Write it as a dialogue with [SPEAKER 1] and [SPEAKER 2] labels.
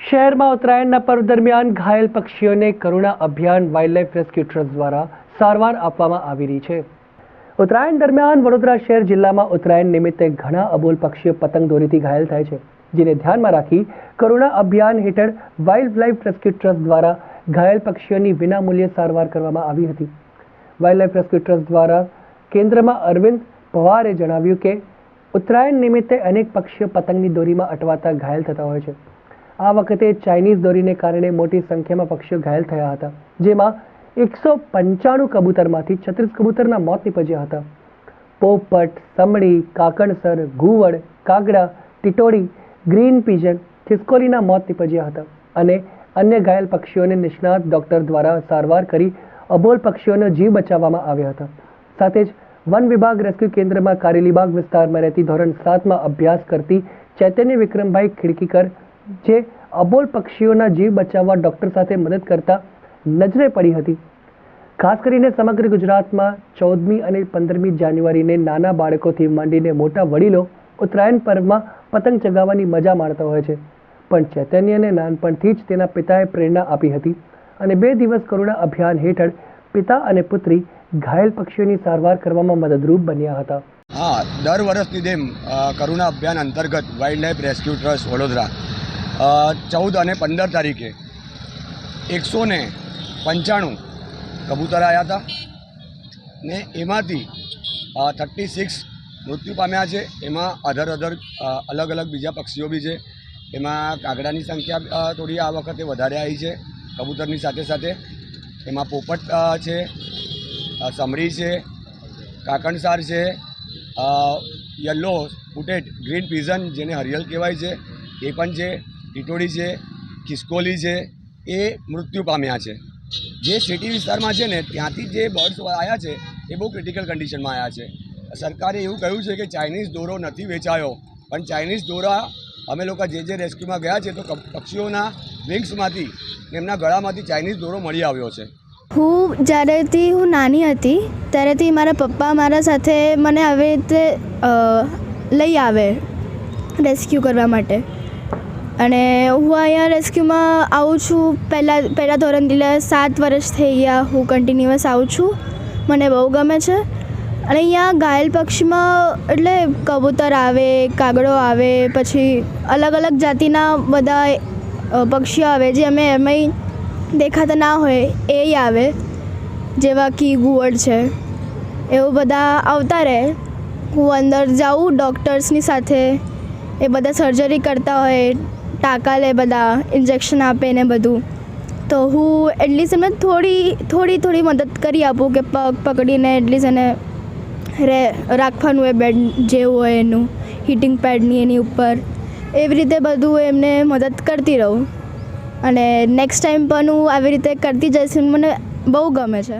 [SPEAKER 1] શહેરમાં ઉત્તરાયણના પર્વ દરમિયાન ઘાયલ પક્ષીઓને કરુણા અભિયાન વાઇલ્ડલાઇફ રેસ્ક્યુ ટ્રસ્ટ દ્વારા સારવાર આપવામાં આવી રહી છે। ઉત્તરાયણ દરમિયાન વડોદરા શહેર જિલ્લામાં ઉત્તરાયણ નિમિત્તે ઘણા અબોલ પક્ષીઓ પતંગ દોરીથી ઘાયલ થાય છે, જેને ધ્યાનમાં રાખી કરુણા અભિયાન હેઠળ વાઇલ્ડલાઇફ રેસ્ક્યુ ટ્રસ્ટ દ્વારા ઘાયલ પક્ષીઓની વિનામૂલ્યે સારવાર કરવામાં આવી હતી। વાઇલ્ડલાઇફ રેસ્ક્યુ ટ્રસ્ટ દ્વારા કેન્દ્રમાં અરવિંદ પવારે જણાવ્યું કે ઉત્તરાયણ નિમિત્તે અનેક પક્ષીઓ પતંગની દોરીમાં અટવાતા ઘાયલ થતા હોય છે। આ વખતે ચાઇનીઝ દોરીને કારણે મોટી સંખ્યામાં પક્ષીઓ ઘાયલ થયા હતા, જેમાં 195 કબૂતરમાંથી 36 કબૂતરના મોત નીપજ્યા હતા। પોપટ, સમડી, કાકણસર, ઘુવડ, કાગડા, ટીટોડી, ગ્રીન પીજન, ખિસકોલીના મોત નીપજ્યા હતા અને અન્ય ઘાયલ પક્ષીઓને નિષ્ણાત ડોક્ટર દ્વારા સારવાર કરી અબોલ પક્ષીઓનો જીવ બચાવવામાં આવ્યા હતા। સાથે જ વન વિભાગ રેસ્ક્યુ કેન્દ્રમાં કારેલીબાગ વિસ્તારમાં રહેતી ધોરણ 7માં અભ્યાસ કરતી ચૈતન્ય વિક્રમભાઈ ખીડકીકર, જે અબોલ પક્ષીઓના જીવ બચાવવા ડોક્ટર સાથે મદદ કરતા નજરે પડી હતી। ખાસ કરીને સમગ્ર ગુજરાતમાં 14મી અને 15મી જાન્યુઆરીને નાના બાળકોથી માંડીને મોટા વડીલો ઉત્તરાયણ પર્વમાં પતંગ ચગાવવાની મજા માણતા હોય છે, પણ ચૈતન્યને નાનપણથી જ તેના પિતાએ પ્રેરણા આપી હતી અને 2 દિવસ કરુણા અભિયાન હેઠળ પિતા અને પુત્રી ઘાયલ પક્ષીઓની સારવાર કરવામાં મદદરૂપ બન્યા હતા।
[SPEAKER 2] હા, દર વર્ષની જેમ કરુણા અભિયાન અંતર્ગત વાઇલ્ડલાઇફ રેસ્ક્યુ ટ્રસ્ટ વડોદરા 14 અને 15 તારીખે 195 કબૂતર આવ્યા હતા ને એમાંથી 36 મૃત્યુ પામ્યા છે। એમાં અલગ અલગ બીજા પક્ષીઓ બી છે। એમાં કાગડાની સંખ્યા થોડી આ વખતે વધારે આવી છે કબૂતરની સાથે સાથે। એમાં પોપટ છે, સમડી છે, કાકણસાર છે, યલો ફૂટેડ ગ્રીન પીઝન જેને હરિયલ કહેવાય છે એ પણ છે, ટીટોડી છે, ખિસકોલી છે, એ મૃત્યુ પામ્યા છે। જે સિટી વિસ્તારમાં છે ને ત્યાંથી જે બર્ડ્સ આવ્યા છે એ બહુ ક્રિટિકલ કન્ડિશનમાં આવ્યા છે। સરકારે એવું કહ્યું છે કે ચાઇનીઝ દોરો નથી વેચાયો, પણ ચાઇનીઝ દોરા અમે લોકો જે રેસ્ક્યુમાં ગયા છે તો પક્ષીઓના વિંગ્સમાંથી એમના ગળામાંથી ચાઇનીઝ દોરો મળી આવ્યો છે।
[SPEAKER 3] જ્યારેથી હું નાની હતી ત્યારેથી મારા પપ્પા મારા સાથે મને આવી રીતે લઈ આવે રેસ્ક્યુ કરવા માટે, અને હું અહીંયા રેસ્ક્યુમાં આવું છું પહેલાં ધોરણથી 7 વર્ષ થઈ ગયા હું કન્ટિન્યુઅસ આવું છું। મને બહુ ગમે છે। અને અહીંયા ઘાયલ પક્ષીમાં એટલે કબૂતર આવે, કાગડો આવે, પછી અલગ અલગ જાતિના બધા પક્ષીઓ આવે જે અમે એમાંય દેખાતા ના હોય એ આવે, જેવા કે ઘુવડ છે, એવું બધા આવતા રહે। હું અંદર જાઉં ડૉક્ટર્સની સાથે, એ બધા સર્જરી કરતા હોય, ટાંકા લે, બધા ઇન્જેક્શન આપે ને બધું, તો હું એટલીસ્ટ એમને થોડી મદદ કરી આપું કે પગ પકડીને એટલીસ્ટ એને રાખવાનું હોય, બેડ જેવું હોય એનું હીટિંગ પેડની એની ઉપર, એવી રીતે બધું એમને મદદ કરતી રહું। અને નેક્સ્ટ ટાઈમ પણ હું આવી રીતે કરતી જઈશ, મને બહુ ગમે છે।